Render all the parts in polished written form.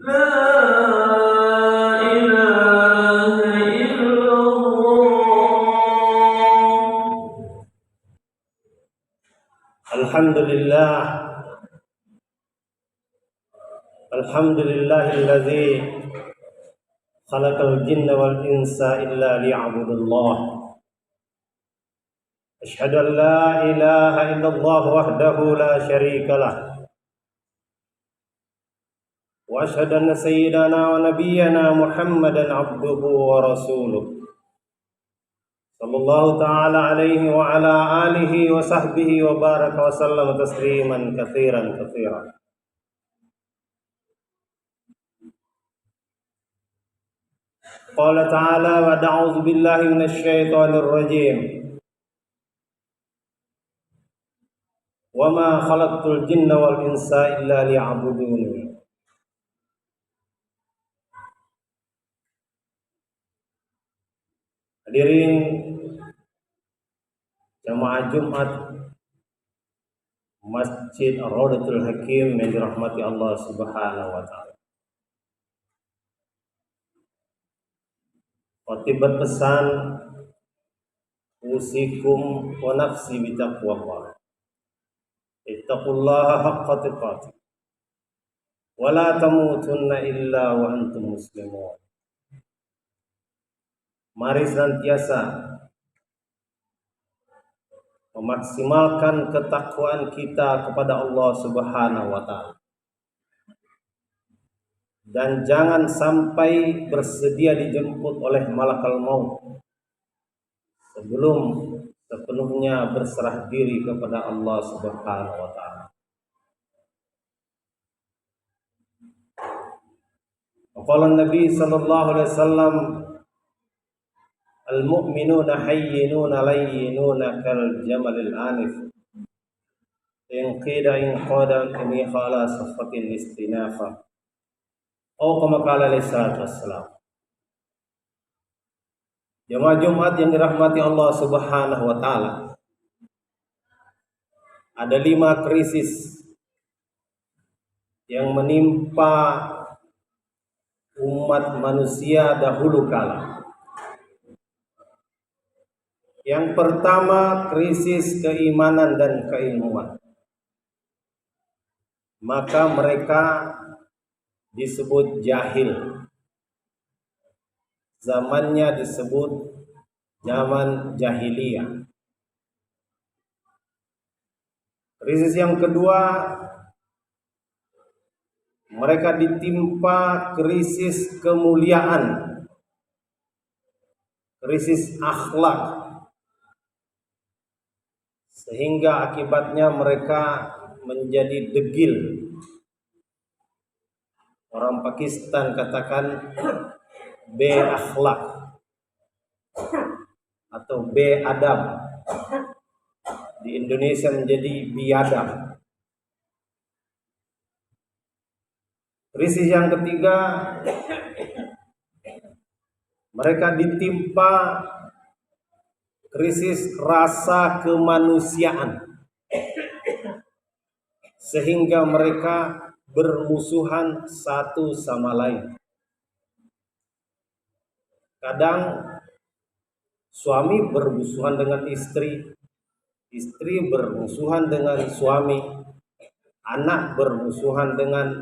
لا إله إلا الله. الحمد لله الذي خلق الجن والإنس إلا ليعبدوا الله. أشهد أن لا إله إلا الله وحده لا شريك له، وأشهد أن سيدنا ونبينا محمدا عبده ورسوله صلى الله تعالى عليه وعلى آله وصحبه وبارك وسلم تسليما كثيرا كثيرا. قال تعالى: بعد أعوذ بالله من الشيطان الرجيم: وما خلقت الجن والإنس إلا ليعبدون. Hadirin jamaah Jumat Masjid Ar-Raudatul Hakim yang dirahmati Allah Subhanahu wa taala. Khatib berpesan, usikum wa nafsi bitaqwallah. Ittaqullaha haqqa tuqatih wa la tamutunna illa wa antum muslimun. Mari senantiasa memaksimalkan ketakwaan kita kepada Allah Subhanahu wa taala. Dan jangan sampai bersedia dijemput oleh malakal maut sebelum sepenuhnya berserah diri kepada Allah Subhanahu wa taala. Qala Nabi sallallahu alaihi wasallam: al-mu'minuna hayyinuna layyinuna kal jamalil anif in qida in qada kami khala safatin istinafa. Kama qala alaihi salatu wassalam. Jemaah Jumat yang dirahmati Allah Subhanahu wa taala, ada 5 krisis yang menimpa umat manusia dahulu kala. Yang pertama, krisis keimanan dan keilmuan. Maka mereka disebut jahil. Zamannya disebut zaman jahiliyah. Krisis yang kedua, mereka ditimpa krisis kemuliaan, krisis akhlak, sehingga akibatnya mereka menjadi degil. Orang Pakistan katakan B akhlak atau B adab. Di Indonesia menjadi biadab. Krisis yang ketiga, mereka ditimpa krisis rasa kemanusiaan, sehingga mereka bermusuhan satu sama lain. Kadang suami bermusuhan dengan istri, istri bermusuhan dengan suami, anak bermusuhan dengan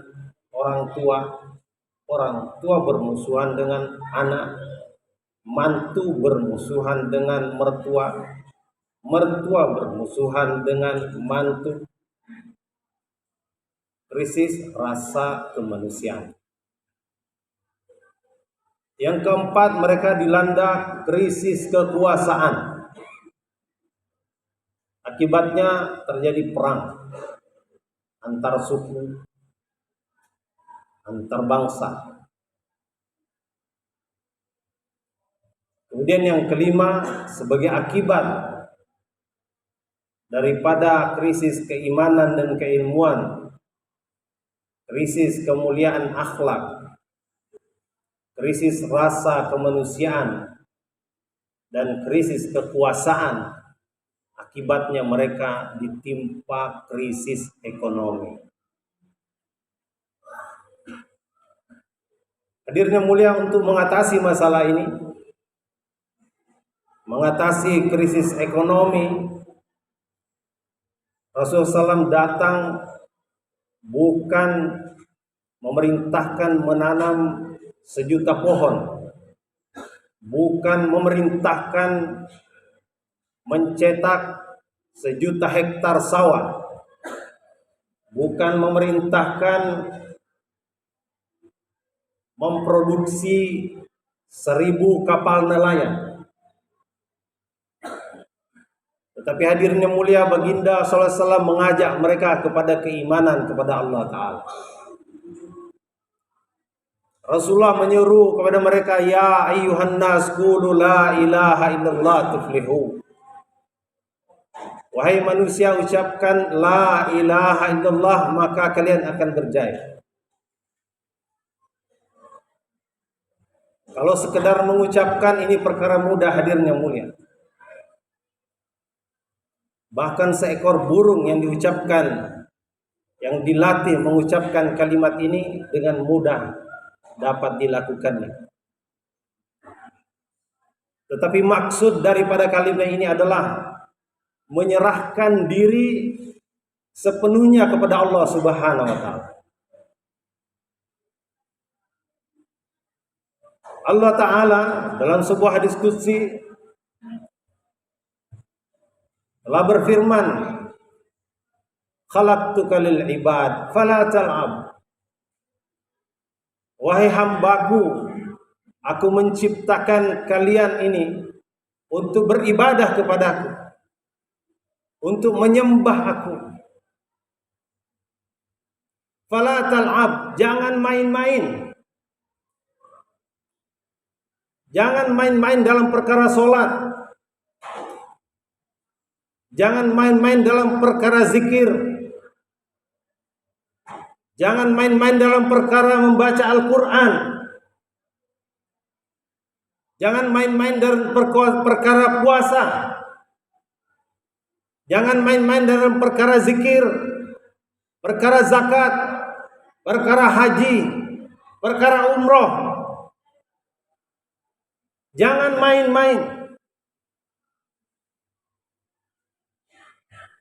orang tua bermusuhan dengan anak, mantu bermusuhan dengan mertua, mertua bermusuhan dengan mantu. Krisis rasa kemanusiaan. Yang keempat, mereka dilanda krisis kekuasaan. Akibatnya terjadi perang antar suku, antar bangsa. Kemudian yang kelima, sebagai akibat daripada krisis keimanan dan keilmuan, krisis kemuliaan akhlak, krisis rasa kemanusiaan, dan krisis kekuasaan, akibatnya mereka ditimpa krisis ekonomi. Hadirnya mulia untuk mengatasi masalah ini, mengatasi krisis ekonomi. Rasulullah SAW datang bukan memerintahkan menanam sejuta pohon, bukan memerintahkan mencetak sejuta hektar sawah, bukan memerintahkan memproduksi 1000 kapal nelayan. Tetapi hadirnya mulia baginda sallallahu alaihi wasallam mengajak mereka kepada keimanan kepada Allah Ta'ala. Rasulullah menyuruh kepada mereka, ya ayyuhan nas qulu la ilaha illallah tuflihu. Wahai manusia, ucapkan la ilaha illallah maka kalian akan berjaya. Kalau sekedar mengucapkan ini perkara mudah, hadirnya mulia. Bahkan seekor burung yang diucapkan, yang dilatih mengucapkan kalimat ini dengan mudah dapat dilakukannya. Tetapi maksud daripada kalimat ini adalah menyerahkan diri sepenuhnya kepada Allah Subhanahu wa Ta'ala. Allah Ta'ala dalam sebuah hadis qudsi telah berfirman, khalaqtuka lil ibad fala tal'ab. Wahai hambaku, aku menciptakan kalian ini untuk beribadah kepadaku, untuk menyembah aku. Fala tal'ab, jangan main-main. Jangan main-main dalam perkara solat. Jangan main-main dalam perkara zikir. Jangan main-main dalam perkara membaca Al-Quran. Jangan main-main dalam perkara puasa. Jangan main-main dalam perkara zikir, perkara zakat, perkara haji, perkara umroh. Jangan main-main.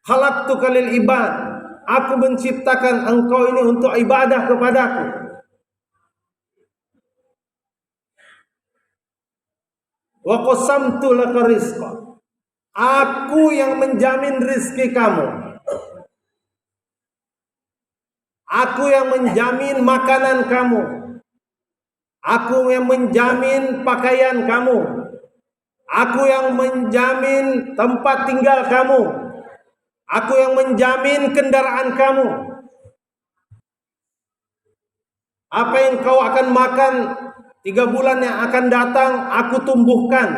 Khalaqtuka lil ibad. Aku menciptakan engkau ini untuk ibadah kepadaku. Wa qasamtu laka rizqa. Aku yang menjamin rizki kamu. Aku yang menjamin makanan kamu. Aku yang menjamin pakaian kamu. Aku yang menjamin tempat tinggal kamu. Aku yang menjamin kendaraan kamu. Apa yang kau akan makan 3 bulan yang akan datang, aku tumbuhkan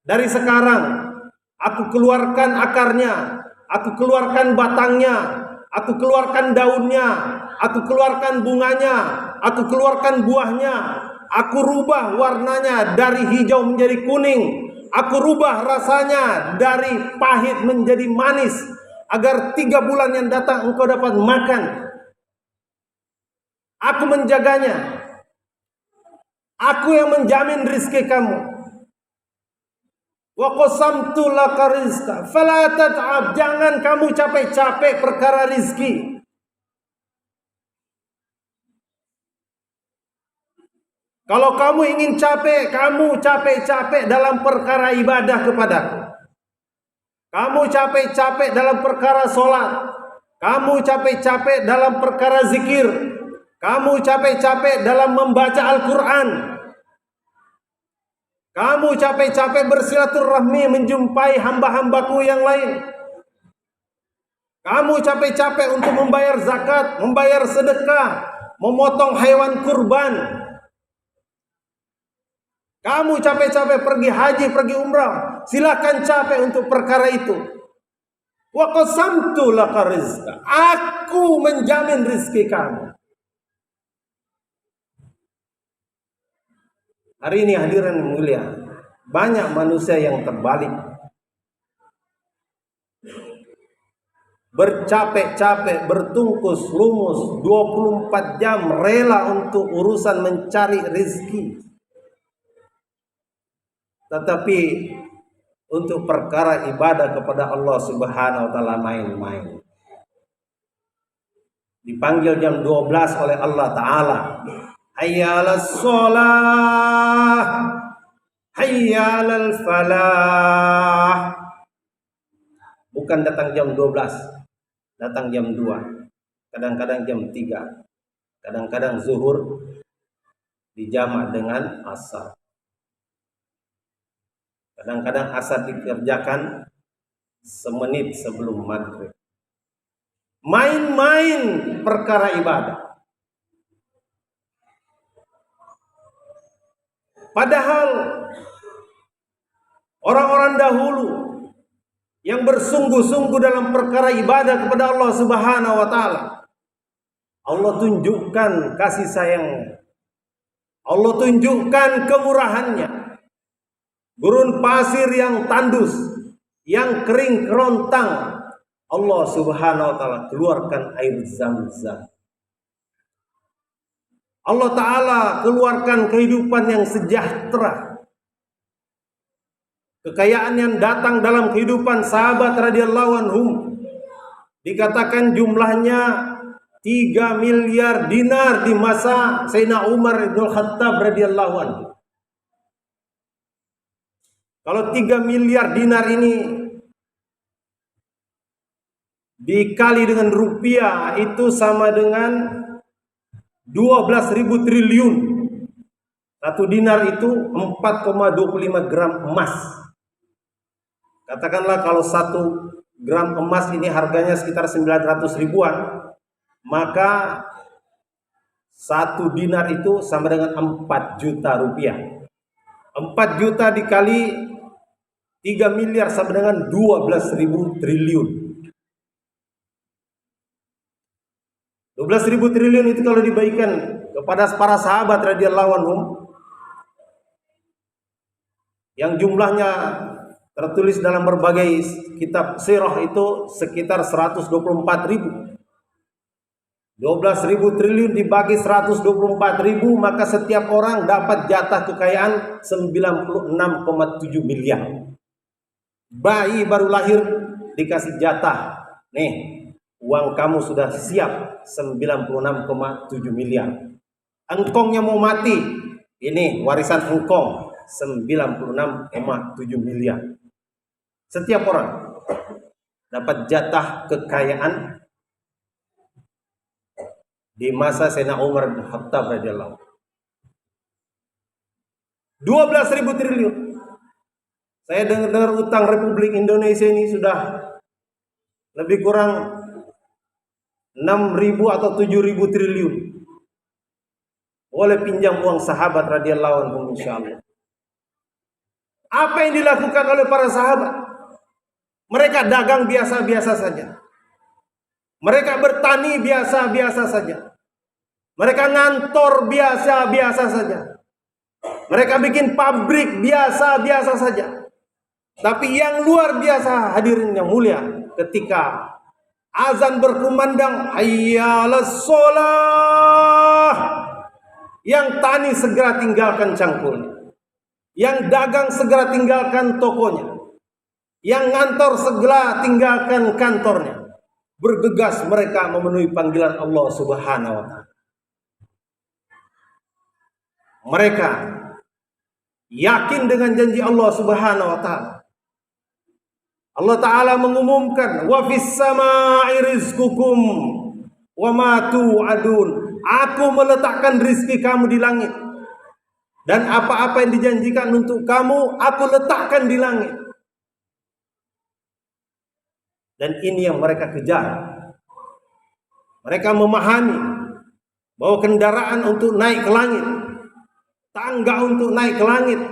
dari sekarang. Aku keluarkan akarnya, aku keluarkan batangnya, aku keluarkan daunnya, aku keluarkan bunganya, aku keluarkan buahnya. Aku rubah warnanya dari hijau menjadi kuning. Aku rubah rasanya dari pahit menjadi manis, agar 3 bulan yang datang engkau dapat makan. Aku menjaganya. Aku yang menjamin rizki kamu. Wa qasamtu laka rizqa fala tat'ab. Jangan kamu capek-capek perkara rizki. Kalau kamu ingin capek, kamu capek-capek dalam perkara ibadah kepadaku. Kamu capek-capek dalam perkara solat. Kamu capek-capek dalam perkara zikir. Kamu capek-capek dalam membaca Al-Quran. Kamu capek-capek bersilaturahmi, menjumpai hamba-hambaku yang lain. Kamu capek-capek untuk membayar zakat, membayar sedekah, memotong hewan kurban. Kamu capek-capek pergi haji, pergi umrah. Silakan capek untuk perkara itu. Wa qasamtu laka rizqa. Aku menjamin rizki kamu. Hari ini hadirin mulia, banyak manusia yang terbalik. bercapek-capek, bertungkus lumus 24 jam rela untuk urusan mencari rezeki. Tetapi untuk perkara ibadah kepada Allah Subhanahu wa taala main-main. Dipanggil jam 12 oleh Allah taala. Hayya 'alas shalah, hayya 'alal falah. Bukan datang jam 12, datang jam 2, kadang-kadang jam 3, kadang-kadang zuhur dijamak dengan asar. Kadang-kadang asar dikerjakan semenit sebelum maghrib. Main-main perkara ibadah. Padahal orang-orang dahulu yang bersungguh-sungguh dalam perkara ibadah kepada Allah Subhanahu wa taala, Allah tunjukkan kasih sayangnya. Allah tunjukkan kemurahannya. Gurun pasir yang tandus, yang kering kerontang, Allah Subhanahu wa taala keluarkan air Zam-Zam. Allah taala keluarkan kehidupan yang sejahtera. Kekayaan yang datang dalam kehidupan sahabat radhiyallahu anhum dikatakan jumlahnya 3 miliar dinar di masa Sayyidina Umar bin Khattab radhiyallahu anhu. Kalau 3 miliar dinar ini dikali dengan rupiah itu sama dengan 12.000 triliun. Satu dinar itu 4,25 gram emas. Katakanlah kalau 1 gram emas ini harganya sekitar 900 ribuan, maka 1 dinar itu sama dengan 4 juta rupiah. 4 juta dikali 3 miliar sama dengan 12.000 triliun. 12.000 triliun itu kalau dibagikan kepada para sahabat radhiyallahu anhum yang jumlahnya tertulis dalam berbagai kitab sirah itu sekitar 124.000. 12.000 triliun dibagi 124.000, maka setiap orang dapat jatah kekayaan 96,7 miliar. Bayi baru lahir dikasih jatah, nih uang kamu sudah siap 96,7 miliar. Engkongnya mau mati, ini warisan engkong 96,7 miliar. Setiap orang dapat jatah kekayaan di masa Sayyidina Umar bin Khattab radhiyallahu anhu. 12.000 triliun. Saya dengar utang Republik Indonesia ini sudah lebih kurang 6.000 atau 7.000 triliun. Boleh pinjam uang sahabat radhiyallahu anhum insyaallah. Apa yang dilakukan oleh para sahabat? Mereka dagang biasa-biasa saja. Mereka bertani biasa-biasa saja. Mereka ngantor biasa-biasa saja. Mereka bikin pabrik biasa-biasa saja. Tapi yang luar biasa hadirin yang mulia, ketika azan berkumandang hayya 'alas shalah, yang tani segera tinggalkan cangkulnya. Yang dagang segera tinggalkan tokonya. Yang ngantor segera tinggalkan kantornya. Bergegas mereka memenuhi panggilan Allah Subhanahu wa taala. Mereka yakin dengan janji Allah Subhanahu wa taala. Allah taala mengumumkan wa fis samaa'i rizqukum wa ma tu'adun. Aku meletakkan rizki kamu di langit. Dan apa-apa yang dijanjikan untuk kamu, aku letakkan di langit. Dan ini yang mereka kejar. Mereka memahami bahwa kendaraan untuk naik ke langit, tangga untuk naik ke langit,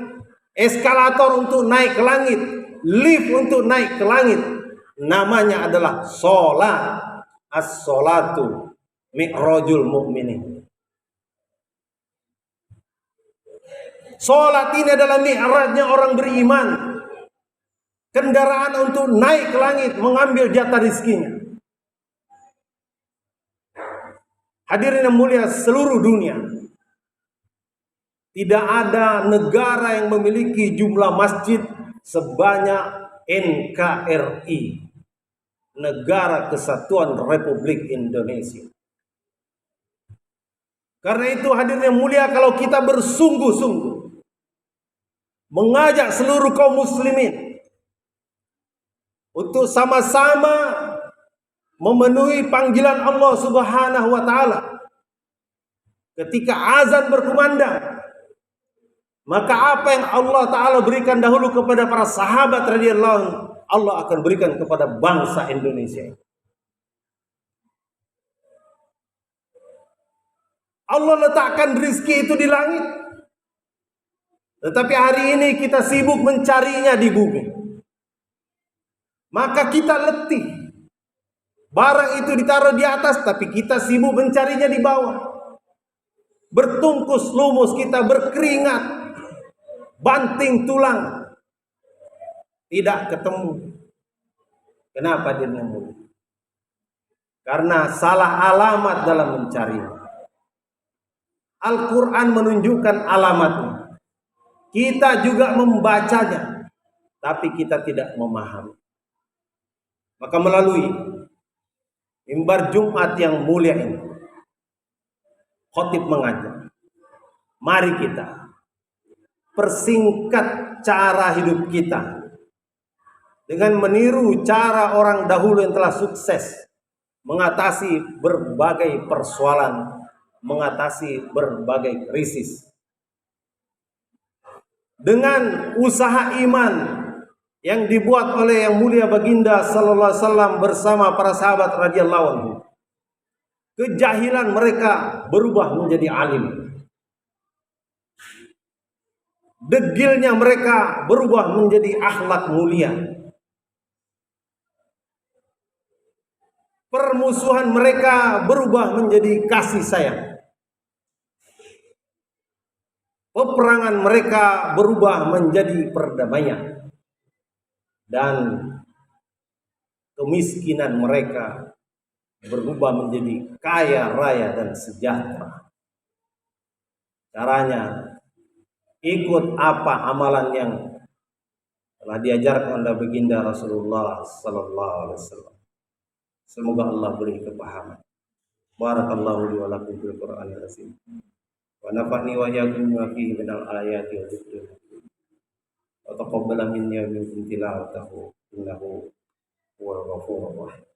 eskalator untuk naik ke langit, lift untuk naik ke langit, namanya adalah sholat. As-sholatu mi'rajul mu'minin. Sholat ini adalah mi'rajnya orang beriman. Kendaraan untuk naik ke langit, mengambil jatah rizkinya. Hadirin yang mulia seluruh dunia, tidak ada negara yang memiliki jumlah masjid sebanyak NKRI, Negara Kesatuan Republik Indonesia. Karena itu hadirin yang mulia, kalau kita bersungguh-sungguh mengajak seluruh kaum muslimin untuk sama-sama memenuhi panggilan Allah Subhanahu wa taala ketika azan berkumandang, maka apa yang Allah taala berikan dahulu kepada para sahabat radhiyallahu anhu, Allah akan berikan kepada bangsa Indonesia. Allah letakkan rizki itu di langit, tetapi hari ini kita sibuk mencarinya di bumi. Maka kita letih. Barang itu ditaruh di atas, tapi kita sibuk mencarinya di bawah. Bertungkus lumus kita, berkeringat, banting tulang, tidak ketemu. Kenapa dia nemu? Karena salah alamat dalam mencari. Al-Quran menunjukkan alamatnya. Kita juga membacanya, tapi kita tidak memahami. Maka melalui mimbar Jumat yang mulia ini, khotib mengajak, mari kita persingkat cara hidup kita dengan meniru cara orang dahulu yang telah sukses mengatasi berbagai persoalan, mengatasi berbagai krisis. Dengan usaha iman yang dibuat oleh yang mulia baginda sallallahu alaihi wasallam bersama para sahabat radhiyallahu anhu, kejahilan mereka berubah menjadi alim. Degilnya mereka berubah menjadi akhlak mulia. Permusuhan mereka berubah menjadi kasih sayang. Peperangan mereka berubah menjadi perdamaian. Dan kemiskinan mereka berubah menjadi kaya raya dan sejahtera. Caranya, ikut apa amalan yang telah diajarkan oleh baginda Rasulullah sallallahu alaihi wasallam. Semoga Allah beri kepahaman. Barakallahu li wa lakum fil Qur'anil azim. Wa nafa'ni wa iyyakum bima fihi minal ayati wa dzikril hakim. Wa taqabbala minni wa minkum tilawatahu innahu huwal ghafurur rahim.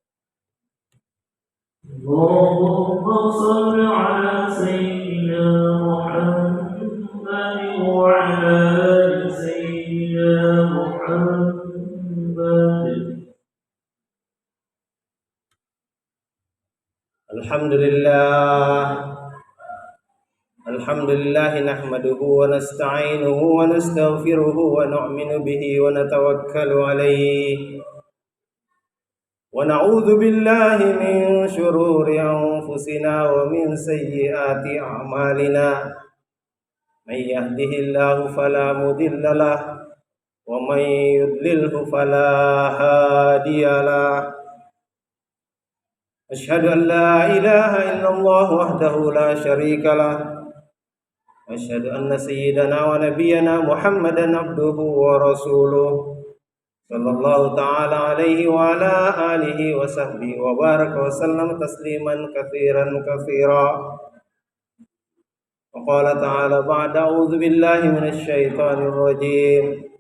Allahumma shalli ala sayyidina Muhammad wa ala ali sayyidina Muhammad. Alhamdulillah nahmaduhu wa nasta'inuhu wa nastaghfiruhu wa nu'minu bihi wa natawakkalu alayhi wa na'udzu billahi min shururi anfusina wa min sayyiati a'malina. May yahdihillahu fala mudilla lahu wa may yudlilhu fala hadiya lahu. أشهد أن لا إله إلا الله وحده لا شريك له أشهد أن سيدنا ونبينا محمدا عبده ورسوله صلى الله تعالى عليه وعلى آله وصحبه وبارك وسلم تسليما كثيرا كثيرا. وقال تعالى بعد أعوذ بالله من الشيطان الرجيم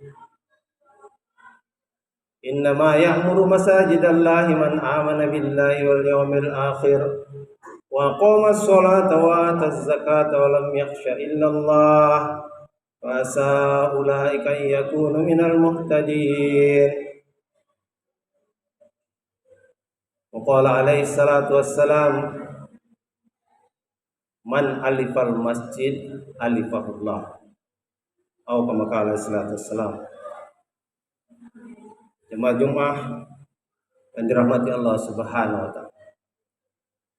إنما يأمر مساجد الله من آمن بالله واليوم الآخر وأقام الصلاة وآتى الزكاة ولم يخش إلا الله فعسى أولئك أن يكونوا من المهتدين. وقال عليه الصلاة والسلام من ألف المسجد ألفه الله أو كما قال عليه الصلاة والسلام. Jemaah Jumat yang dirahmati Allah Subhanahu wa taala.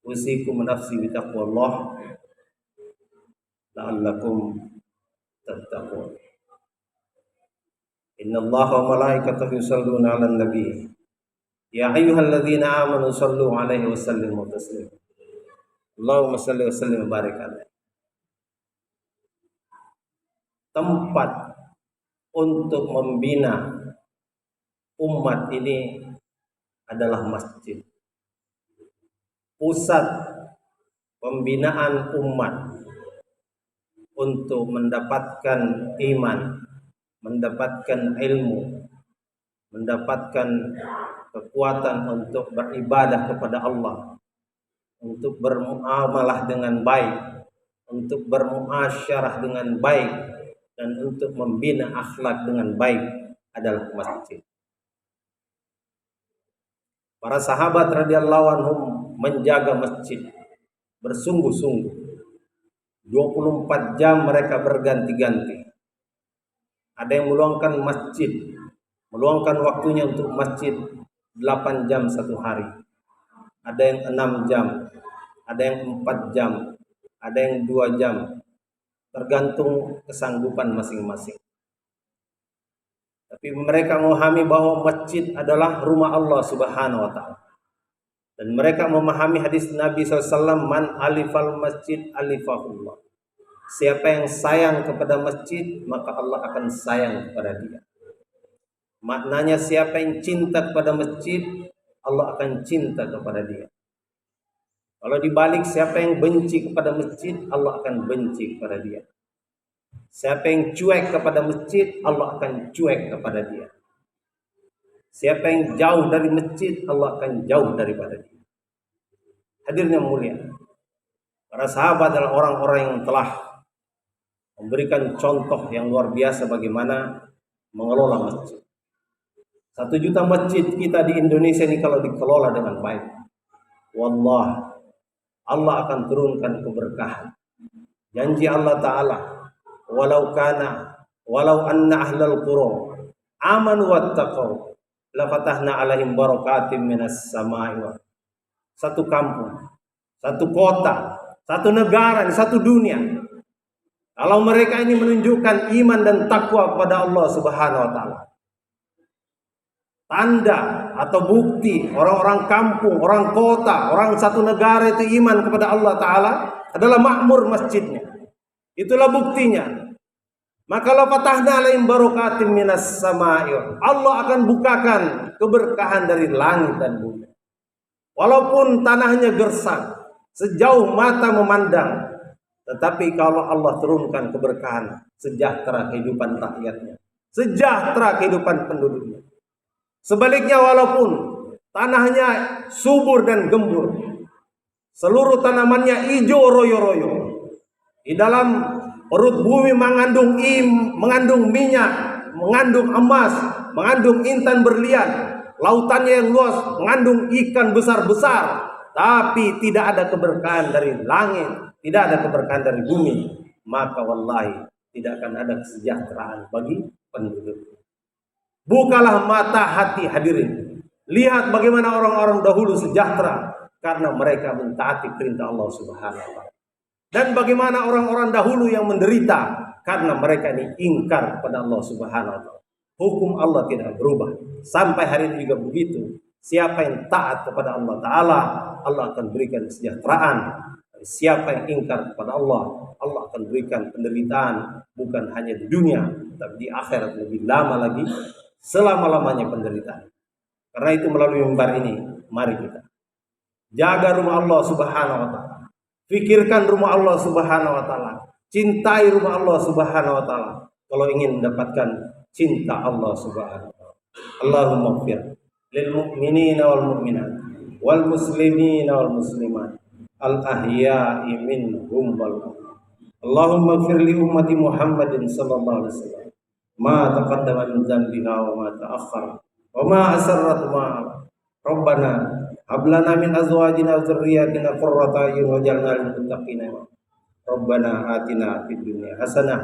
Usikum nafsi bi taqwallah la'allakum tattaqun. Innallaha wa malaikatahu yusholluna 'alan nabi. Ya ayyuhalladzina amanu shallu 'alaihi wa sallimu taslima. Allahumma salli wa sallim wa barik alaihi. Tempat untuk membina umat ini adalah masjid. Pusat pembinaan umat untuk mendapatkan iman, mendapatkan ilmu, mendapatkan kekuatan untuk beribadah kepada Allah, untuk bermuamalah dengan baik, untuk bermuasyarah dengan baik, dan untuk membina akhlak dengan baik adalah masjid. Para sahabat radhiyallahu anhum menjaga masjid bersungguh-sungguh. 24 jam mereka berganti-ganti. Ada yang meluangkan waktunya untuk masjid 8 jam satu hari. Ada yang 6 jam, ada yang 4 jam, ada yang 2 jam. Tergantung kesanggupan masing-masing. Tapi mereka memahami bahwa masjid adalah rumah Allah Subhanahu wa taala. Dan mereka memahami hadis Nabi SAW, man alifal masjid alifahullah. Siapa yang sayang kepada masjid, maka Allah akan sayang kepada dia. Maknanya siapa yang cinta kepada masjid, Allah akan cinta kepada dia. Kalau dibalik, siapa yang benci kepada masjid, Allah akan benci kepada dia. Siapa yang cuek kepada masjid, Allah akan cuek kepada dia. Siapa yang jauh dari masjid, Allah akan jauh daripada dia. Hadirin yang mulia, para sahabat adalah orang-orang yang telah memberikan contoh yang luar biasa bagaimana mengelola masjid. 1 juta masjid kita di Indonesia ini kalau dikelola dengan baik, wallah, Allah akan turunkan keberkahan. Janji Allah Ta'ala, walau anna ahlal qura amanu wattaqau la fatahna alaihim barakatim minas samai. Satu kampung, satu kota, satu negara, satu dunia, kalau mereka ini menunjukkan iman dan takwa kepada Allah Subhanahu wa taala, tanda atau bukti orang-orang kampung, orang kota, orang satu negara itu iman kepada Allah Ta'ala adalah makmur masjidnya. Itulah buktinya. Maka la fatahna alaihim barakatim minas samai. Allah akan bukakan keberkahan dari langit dan bumi. Walaupun tanahnya gersang, sejauh mata memandang, tetapi kalau Allah turunkan keberkahan, sejahtera kehidupan rakyatnya, sejahtera kehidupan penduduknya. Sebaliknya, walaupun tanahnya subur dan gembur, seluruh tanamannya hijau royo-royo, di dalam perut bumi mengandung minyak, mengandung emas, mengandung intan berlian, lautannya yang luas mengandung ikan besar-besar, tapi tidak ada keberkahan dari langit, tidak ada keberkahan dari bumi, maka wallahi tidak akan ada kesejahteraan bagi penduduk. Bukalah mata hati hadirin, lihat bagaimana orang-orang dahulu sejahtera karena mereka mentaati perintah Allah Subhanahu wa taala. Dan bagaimana orang-orang dahulu yang menderita karena mereka ini ingkar kepada Allah Subhanahu wa taala. Hukum Allah tidak berubah. Sampai hari ini juga begitu. Siapa yang taat kepada Allah Ta'ala, Allah akan berikan kesejahteraan. Siapa yang ingkar kepada Allah, Allah akan berikan penderitaan. Bukan hanya di dunia, tapi di akhirat lebih lama lagi. Selama-lamanya penderitaan. Karena itu melalui mimbar ini, mari kita jaga rumah Allah Subhanahu wa taala. Pikirkan rumah Allah Subhanahu wa taala. Cintai rumah Allah Subhanahu wa taala kalau ingin mendapatkan cinta Allah Subhanahu wa taala. Allahumma ighfir lil mu'minina wal mu'minat wal muslimina wal muslimat al ahya'i minhum wal amwat. Allahumma ighfir li ummati Muhammadin sallallahu alaihi wasallam ma taqaddama min dhanbiha wa ma ta'akhkhara wa ma asarrat ma Rabbana hab lana min azwajina wa dhurriyyatina qurrata a'yun waj'alna lil muttaqina imama. Rabbana atina fid dunya hasanah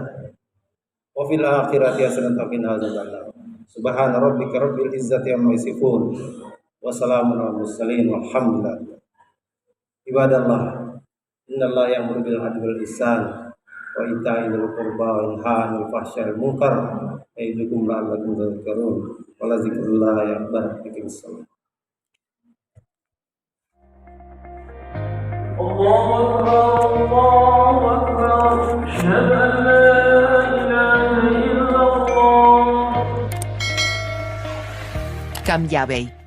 wa fil akhirati hasanah wa qina adzabannar. Subhana rabbika rabbil izzati amma yasifun wa salamun alal mursalin walhamdulillah. Ibadallah, innallaha ya'muru bil 'adli wal ihsan wa ita'i dzil qurba wa yanha 'anil fahsya'i wal munkar ya'idukum la'allakum tadhakkarun. Wa la dzikrullahi akbar. الله أكبر الله أكبر أشهد أن لا إله إلا الله. Cambiabei.